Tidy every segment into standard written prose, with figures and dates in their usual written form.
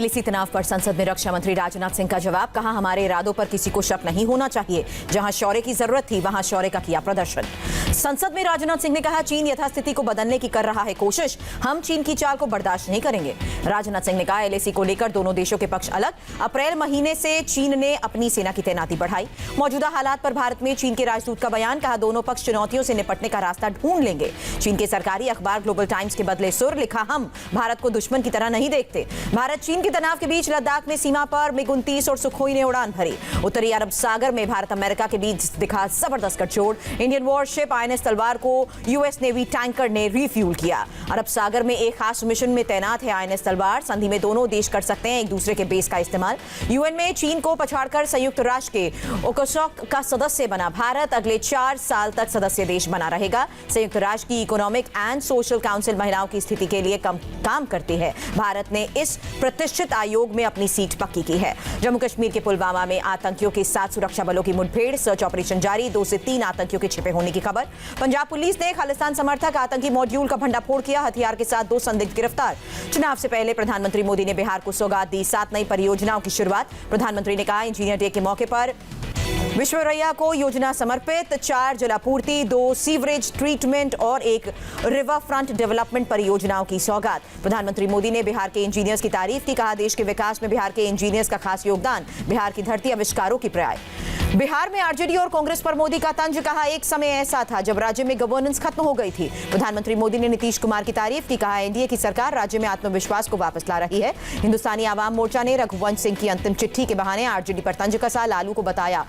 LAC तनाव पर संसद में रक्षा मंत्री राजनाथ सिंह का जवाब। कहा, हमारे इरादों पर किसी को शक नहीं होना चाहिए। जहां शौर्य की जरूरत थी वहां शौर्य का किया प्रदर्शन। संसद में राजनाथ सिंह ने कहा, चीन यथास्थिति को बदलने की कर रहा है कोशिश, हम चीन की चाल को बर्दाश्त नहीं करेंगे। राजनाथ सिंह ने कहा, एलएसी को लेकर दोनों देशों के पक्ष अलग। अप्रैल महीने से चीन ने अपनी सेना की तैनाती बढ़ाई। मौजूदा हालात पर भारत में चीन के राजदूत का बयान। कहा, दोनों पक्ष चुनौतियों से निपटने का रास्ता ढूंढ लेंगे। चीन के सरकारी अखबार ग्लोबल टाइम्स के बदले सुर। लिखा, हम भारत को दुश्मन की तरह नहीं देखते। भारत चीन के तनाव के बीच लद्दाख में सीमा पर MiG-29 और सुखोई ने उड़ान भरी। उत्तरी अरब सागर में भारत अमेरिका के बीच दिखा जबरदस्त गठजोड़। इंडियन वॉरशिप INS तलवार को US नेवी टैंकर ने रिफ्यूल किया। अरब सागर में एक खास मिशन में तैनात है INS तलवार। संधि में दोनों देश कर सकते हैं एक दूसरे के बेस का इस्तेमाल। UN में चीन को पछाड़कर संयुक्त राष्ट्र के ओकोसॉक का सदस्य बना भारत। अगले 4 साल तक सदस्य देश बना रहेगा। संयुक्त राष्ट्र की इकोनॉमिक एंड सोशल काउंसिल महिलाओं की स्थिति के लिए काम करती है। भारत ने इस प्रतिष्ठित आयोग में अपनी सीट पक्की की है। जम्मू कश्मीर के पुलवामा में आतंकियों के साथ सुरक्षा बलों की मुठभेड़। सर्च ऑपरेशन जारी। 2 से 3 आतंकियों के छिपे होने की खबर। पंजाब पुलिस ने खालिस्तान समर्थक आतंकी मॉड्यूल का भंडाफोड़ किया। हथियार के साथ 2 संदिग्ध गिरफ्तार। चुनाव से पहले प्रधानमंत्री मोदी ने बिहार को सौगात दी। 7 नई परियोजनाओं की शुरुआत। प्रधानमंत्री ने कहा, इंजीनियर डे के मौके पर विश्वरैया को योजना समर्पित। 4 जलापूर्ति, 2 सीवरेज ट्रीटमेंट और 1 रिवर फ्रंट डेवलपमेंट परियोजनाओं की सौगात। प्रधानमंत्री मोदी ने बिहार के इंजीनियर्स की तारीफ की। कहा, देश के विकास में बिहार के इंजीनियर्स का खास योगदान। बिहार की धरती आविष्कारों की पर्याय। बिहार में आरजेडी और कांग्रेस पर मोदी का तंज। कहा, एक समय ऐसा था जब राज्य में गवर्नेंस खत्म हो गई थी। प्रधानमंत्री मोदी ने नीतीश कुमार की तारीफ की। कहा, एनडीए की सरकार राज्य में आत्मविश्वास को वापस ला रही है। हिंदुस्तानी आवाम मोर्चा ने रघुवंश सिंह की अंतिम चिट्ठी के बहाने आरजेडी पर तंज कसा। लालू को बताया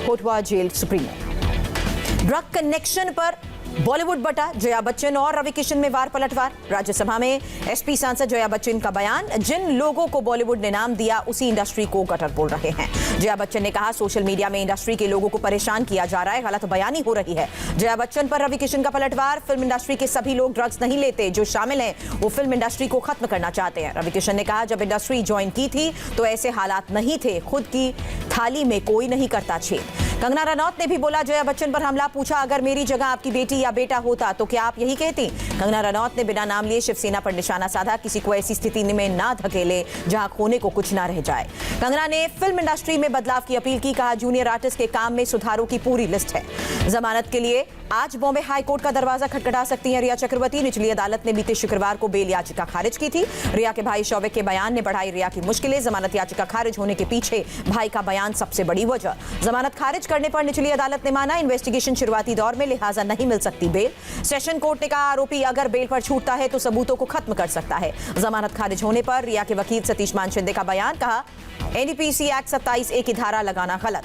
होटवा जेल सुप्रीमो। ड्रग कनेक्शन पर बॉलीवुड बटा। जया बच्चन और रवि किशन में वार पलटवार। राज्यसभा में एसपी सांसद जया बच्चन का बयान। जिन लोगों को बॉलीवुड ने नाम दिया उसी इंडस्ट्री को गटर बोल रहे हैं। जया बच्चन ने कहा, सोशल मीडिया में इंडस्ट्री के लोगों को परेशान किया जा रहा है, गलत बयानी हो रही है। जया बच्चन पर रवि किशन का पलटवार। फिल्म इंडस्ट्री के सभी लोग ड्रग्स नहीं लेते, जो शामिल हैं वो फिल्म इंडस्ट्री को खत्म करना चाहते हैं। रवि किशन ने कहा, जब इंडस्ट्री ज्वाइन की थी तो ऐसे हालात नहीं थे, खुद की थाली में कोई नहीं करता छेद। कंगना रनौत ने भी बोला, जया बच्चन पर हमला। पूछा, अगर मेरी जगह आपकी बेटी या बेटा होता तो क्या आप यही कहती? कंगना रनौत ने बिना नाम लिए शिवसेना पर निशाना साधा। किसी को ऐसी स्थिति में ना धकेले जहां खोने को कुछ ना रह जाए। कंगना ने फिल्म इंडस्ट्री में बदलाव की अपील की। कहा, जूनियर आर्टिस्ट के काम में सुधारों की पूरी लिस्ट है। जमानत के लिए आज बॉम्बे हाई कोर्ट का दरवाजा खटखटा सकती हैं रिया चक्रवर्ती। निचली अदालत ने बीते शुक्रवार को बेल याचिका खारिज की थी। रिया के भाई शौविक के बयान ने बढ़ाई रिया की मुश्किलें। जमानत याचिका खारिज होने के पीछे भाई का बयान सबसे बड़ी वजह। जमानत खारिज करने पर निचली अदालत ने माना, इन्वेस्टिगेशन शुरुआती दौर में, लिहाजा नहीं मिल सकती बेल। सेशन कोर्ट ने कहा, आरोपी अगर बेल पर छूटता है तो सबूतों को खत्म कर सकता है। जमानत खारिज होने पर रिया के वकील सतीश मान शिंदे का बयान। कहा, NDPC एक्ट 27A की धारा लगाना गलत।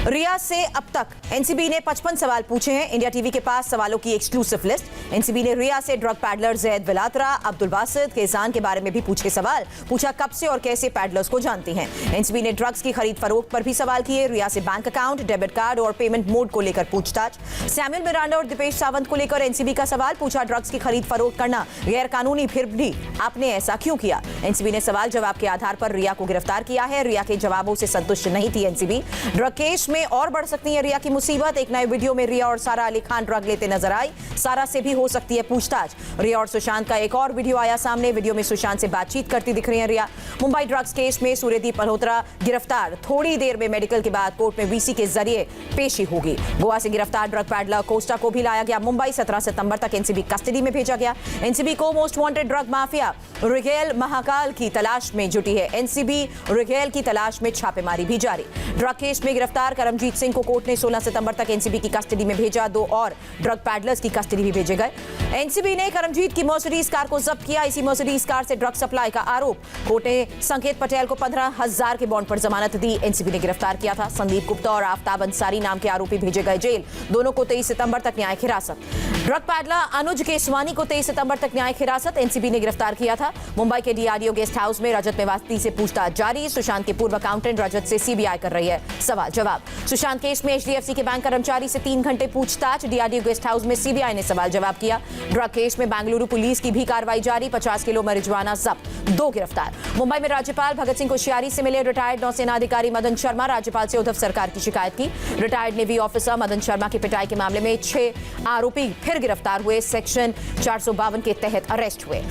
रिया से अब तक एनसीबी ने 55 सवाल पूछे हैं। इंडिया टीवी के पास सवालों की एक्सक्लूसिव लिस्ट। एनसीबी ने रिया से ड्रग पैडलर जैद विलात्रा, अब्दुल बासित, केसान के बारे में भी पूछे सवाल। पूछा, कब से और कैसे पैडलर्स को जानती हैं। एनसीबी ने ड्रग्स की खरीद फरोख्त पर भी सवाल किए। रिया से बैंक अकाउंट, डेबिट कार्ड और पेमेंट मोड को लेकर पूछताछ। सैमुअल मिरांडा और दीपेश सावंत को लेकर एनसीबी का सवाल। पूछा, ड्रग्स की खरीद फरोख्त करना गैर कानूनी, फिर भी आपने ऐसा क्यों किया? एनसीबी ने सवाल जवाब के आधार पर रिया को गिरफ्तार किया है। रिया के जवाबों से संतुष्ट नहीं थी एनसीबी। ड्रग केस में और बढ़ सकती है रिया की मुसीबत। एक नए वीडियो में रिया और सारा अली खान ड्रग लेते नजर आई। सारा से भी हो सकती है पूछताछ। रिया और सुशांत का एक और वीडियो आया सामने। वीडियो में सुशांत से बातचीत करती दिख रही है रिया। मुंबई ड्रग्स केस में सूर्यदीप मल्होत्रा गिरफ्तार। थोड़ी देर में मेडिकल के बाद कोर्ट में वीसी के जरिए पेशी होगी। गोवा से गिरफ्तार ड्रग पैडलर कोस्टा को भी लाया गया मुंबई। 17 सितंबर तक एनसीबी कस्टडी में भेजा गया। एनसीबी को most wanted drug mafia Rigel Mahakal की तलाश में जुटी है। एनसीबी रिगेल की तलाश में छापेमारी भी जारी। ड्रग केस में गिरफ्तार करमजीत सिंह को कोर्ट ने 16 सितंबर तक एनसीबी की कस्टडी में भेजा। 2 और ड्रग पैडलर्स की कस्टडी भी भेजे गए। एनसीबी ने करमजीत की मर्सिडीज कार को जब्त किया। इसी मर्सिडीज कार से ड्रग सप्लाई का आरोप। कोर्ट ने संकेत पटेल को 15,000 के बॉन्ड पर जमानत दी। एनसीबी ने गिरफ्तार किया था। संदीप गुप्ता और आफ्ताब अंसारी नाम के आरोपी भेजे गए जेल। दोनों को 23 सितंबर तक न्यायिक हिरासत। ड्रग पैडलर अनुज केसवानी को 23 सितंबर तक न्यायिक हिरासत। एनसीबी ने गिरफ्तार किया था। मुंबई के डीआरडीओ गेस्ट हाउस में रजत मेवाती से पूछताछ जारी। सुशांत के पूर्व अकाउंटेंट रजत से सीबीआई कर रही है सवाल जवाब। सुशांत केस में एचडीएफसी के बैंक कर्मचारी से 3 घंटे पूछताछ। डीआरडीओ गेस्ट हाउस में सीबीआई ने सवाल जवाब किया। ड्रग केस में बेंगलुरु पुलिस की भी कार्रवाई जारी। 50 किलो marijuana जब्त। 2 गिरफ्तार। मुंबई में राज्यपाल भगत सिंह कोश्यारी से मिले रिटायर्ड नौसेना अधिकारी मदन शर्मा। राज्यपाल से उद्धव सरकार की शिकायत की। Retired navy officer Madan Sharma की पिटाई के मामले में 6 आरोपी फिर गिरफ्तार हुए। सेक्शन 452 के तहत अरेस्ट हुए।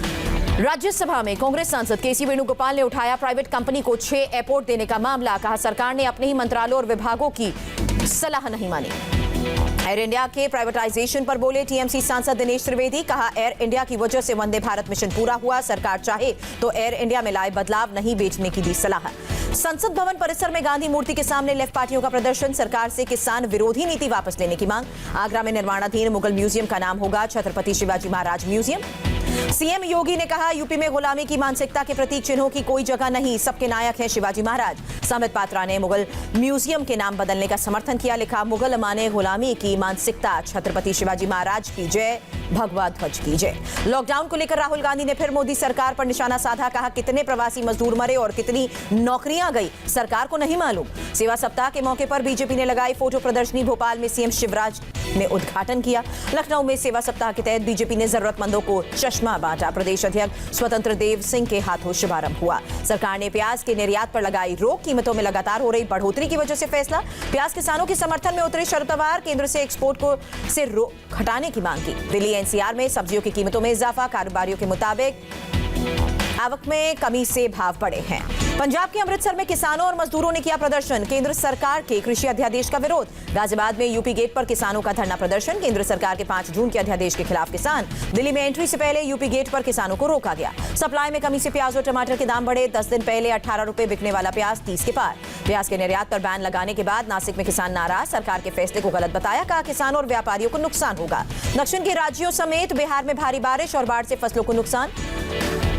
राज्यसभा में कांग्रेस सांसद केसी वेणुगोपाल ने उठाया प्राइवेट कंपनी को 6 एयरपोर्ट देने का मामला। कहा सरकार ने अपने ही मंत्रालयों और विभागों की सलाह नहीं मानी। एयर इंडिया के प्राइवेटाइजेशन पर बोले टीएमसी सांसद दिनेश त्रिवेदी। कहा एयर इंडिया की वजह से वंदे भारत मिशन पूरा हुआ। सरकार चाहे तो एयर इंडिया में लाए बदलाव, नहीं बेचने की दी सलाह। संसद भवन परिसर में गांधी मूर्ति के सामने लेफ्ट पार्टियों का प्रदर्शन। सरकार से किसान विरोधी नीति वापस लेने की मांग। आगरा में निर्माणाधीन मुगल म्यूजियम का नाम होगा छत्रपति शिवाजी महाराज म्यूजियम। सीएम योगी ने कहा यूपी में गुलामी की मानसिकता के प्रतीक चिन्हों की कोई जगह नहीं, सबके नायक हैं शिवाजी महाराज। संबित पात्रा ने मुगल म्यूजियम के नाम बदलने का समर्थन किया। लिखा मुगल माने गुलामी की मानसिकता, छत्रपति शिवाजी महाराज की जय, भगवा ध्वज की जय। लॉकडाउन को लेकर राहुल गांधी ने फिर मोदी सरकार पर निशाना साधा। कहा कितने प्रवासी मजदूर मरे और कितनी नौकरियां गई सरकार को नहीं मालूम। सेवा सप्ताह के मौके पर बीजेपी ने लगाई फोटो प्रदर्शनी। भोपाल में सीएम शिवराज ने उद्घाटन किया। लखनऊ में सेवा सप्ताह के तहत बीजेपी ने जरूरतमंदों को चश्मा बांटा। प्रदेश अध्यक्ष स्वतंत्र देव सिंह के हाथों शुभारंभ हुआ। सरकार ने प्याज के निर्यात पर लगाई रोक। कीमतों में लगातार हो रही बढ़ोतरी की वजह से फैसला। प्याज किसानों के समर्थन में उतरे शरद पवार। केंद्र से एक्सपोर्ट को से रोक हटाने की मांग की। दिल्ली एनसीआर में सब्जियों की कीमतों में इजाफा। कारोबारियों के मुताबिक आवक में कमी से भाव बढ़े हैं। पंजाब के अमृतसर में किसानों और मजदूरों ने किया प्रदर्शन। केंद्र सरकार के कृषि अध्यादेश का विरोध। गाजियाबाद में यूपी गेट पर किसानों का धरना प्रदर्शन। केंद्र सरकार के 5 जून के अध्यादेश के खिलाफ किसान। दिल्ली में एंट्री से पहले यूपी गेट पर किसानों को रोका गया। सप्लाई में कमी से प्याज और टमाटर के दाम बढ़े। 10 दिन पहले 18 रुपए बिकने वाला प्याज 30 के पार। प्याज के निर्यात पर बैन लगाने के बाद नासिक में किसान नाराज। सरकार के फैसले को गलत बताया। कहा किसानों और व्यापारियों को नुकसान होगा। दक्षिण के राज्यों समेत बिहार में भारी बारिश और बाढ़ से फसलों को नुकसान।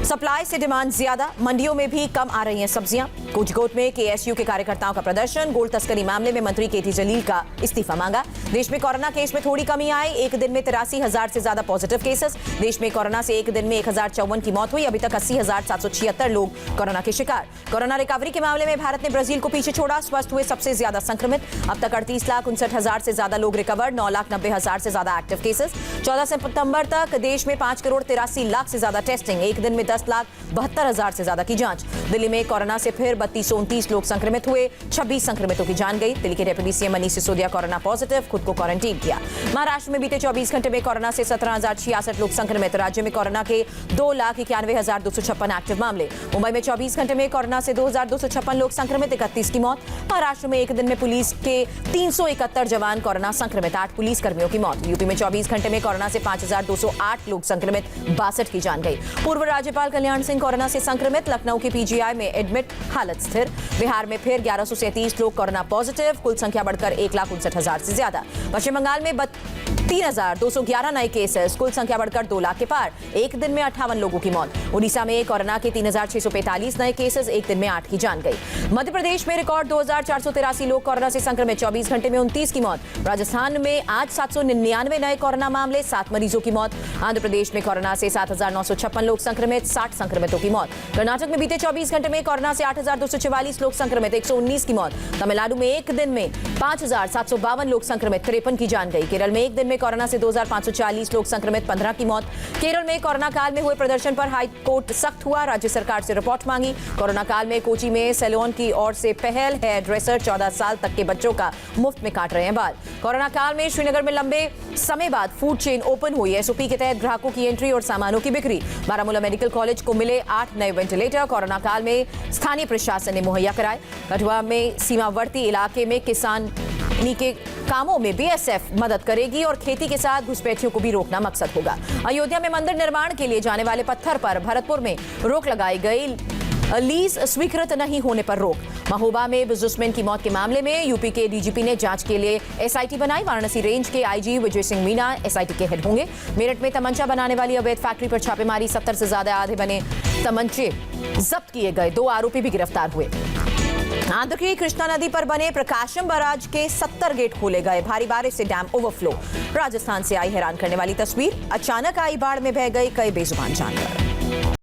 सप्लाई से डिमांड ज्यादा। मंडियों में भी कम आ रही हैं सब्जियां। कोझिकोड में केएसयू के कार्यकर्ताओं का प्रदर्शन। गोल्ड तस्करी मामले में मंत्री केटी जलील का इस्तीफा मांगा। देश में कोरोना केस में थोड़ी कमी आई। एक दिन में 83,000 से ज्यादा पॉजिटिव केसेस। देश में कोरोना से एक दिन में 1054 की मौत हुई। अभी तक 80,776 लोग कोरोना के शिकार। कोरोना रिकवरी के मामले में भारत ने ब्राजील को पीछे छोड़ा। स्वस्थ हुए सबसे ज्यादा संक्रमित। अब तक 38,59,000 से ज्यादा लोग रिकवर। 9,90,000 से ज्यादा एक्टिव केसेस। 14 सितंबर तक देश में 5,83,00,000 से ज्यादा टेस्टिंग। एक दिन में 10,72,000 से ज्यादा की जांच। दिल्ली में कोरोना से फिर 3229 लोग संक्रमित हुए। 26 संक्रमितों की जान गई। दिल्ली के deputy CM Manish Sisodia corona positive, खुद को क्वारंटीन किया। महाराष्ट्र में बीते 24 घंटे में कोरोना से 17,066 लोग संक्रमित। राज्य में कोरोना के 2,91,256 एक्टिव मामले। मुंबई में 24 घंटे में कोरोना से 2,256 लोग संक्रमित, 31 की मौत। महाराष्ट्र में एक दिन में पुलिस के 371 जवान कोरोना संक्रमित, 8 पुलिस कर्मियों की मौत। यूपी में 24 घंटे में कोरोना से 5,208 लोग संक्रमित, 62 की जान गई। पूर्व राज्यपाल कल्याण सिंह कोरोना से संक्रमित। लखनऊ के पीजीआई में एडमिट, हालत स्थिर। बिहार में फिर 1137 लोग कोरोना पॉजिटिव। कुल संख्या बढ़कर 1,59,000 से ज्यादा। पश्चिम बंगाल में 3,211 नए केसेस। कुल संख्या बढ़कर 2 लाख के पार। एक दिन में 58 लोगों की मौत। उड़ीसा में कोरोना के 3,645 नए केसेस। एक दिन में 8 की जान गई। मध्य प्रदेश में रिकॉर्ड 2,483 लोग कोरोना से संक्रमित, 24 घंटे में 29 की मौत। राजस्थान में आज 799 नए कोरोना मामले, 7 मरीजों की मौत। आंध्र प्रदेश में कोरोना से 7,956 लोग संक्रमित, 60 संक्रमितों की मौत। कर्नाटक में बीते 24 घंटे में कोरोना से 8,244 लोग संक्रमित, 119 की मौत। तमिलनाडु में एक दिन में 5,752 लोग संक्रमित, 53 की जान गई। केरल में एक दिन में कोरोना से 2,540 लोग संक्रमित, 15 की मौत। केरल में कोरोना काल में हुए प्रदर्शन पर हाई कोर्ट सख्त हुआ। राज्य सरकार से रिपोर्ट मांगी। कोरोना काल में कोची में सैलून की ओर से पहल। हेयर ड्रेसर 14 साल तक के बच्चों का मुफ्त में काट रहे हैं बाल। कोरोना काल में श्रीनगर में लंबे समय बाद फूड चेन ओपन हुई। एसओपी के तहत ग्राहकों की एंट्री और सामानों की बिक्री। बारामूला मेडिकल कॉलेज को मिले 8 नए वेंटिलेटर। कोरोना काल में स्थानीय प्रशासन ने मुहैया कराए। कठुआ में सीमावर्ती इलाके में किसान के कामों में बीएसएफ मदद करेगी और खेती के साथ घुसपैठियों को भी रोकना मकसद होगा। अयोध्या में मंदिर निर्माण के लिए जाने वाले पत्थर पर भरतपुर में रोक लगाई गई। लीज स्वीकृत नहीं होने पर रोक। महोबा में बिजनेसमैन की मौत के मामले में यूपी के डीजीपी ने जांच के लिए एसआईटी बनाई। वाराणसी रेंज के आईजी विजय सिंह मीना एसआईटी के हेड होंगे। मेरठ में तमंचा बनाने वाली अवैध फैक्ट्री पर छापेमारी। 70 से ज्यादा आधे बने तमंचे जब्त किए गए। 2 आरोपी भी गिरफ्तार हुए। आंध्र की कृष्णा नदी पर बने प्रकाशम बैराज के 70 गेट खोले गए। भारी बारिश से डैम ओवरफ्लो। राजस्थान से आई हैरान करने वाली तस्वीर। अचानक आई बाढ़ में बह गए कई बेजुबान जानवर।